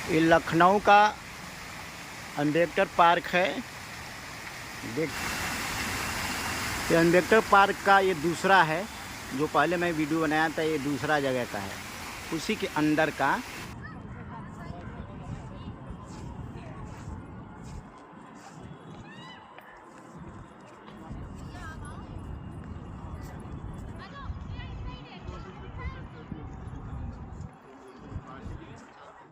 ये लखनऊ का अम्बेडकर पार्क है। देख, ये अम्बेडकर पार्क का ये दूसरा है, जो पहले मैं वीडियो बनाया था ये दूसरा जगह का है, उसी के अंदर का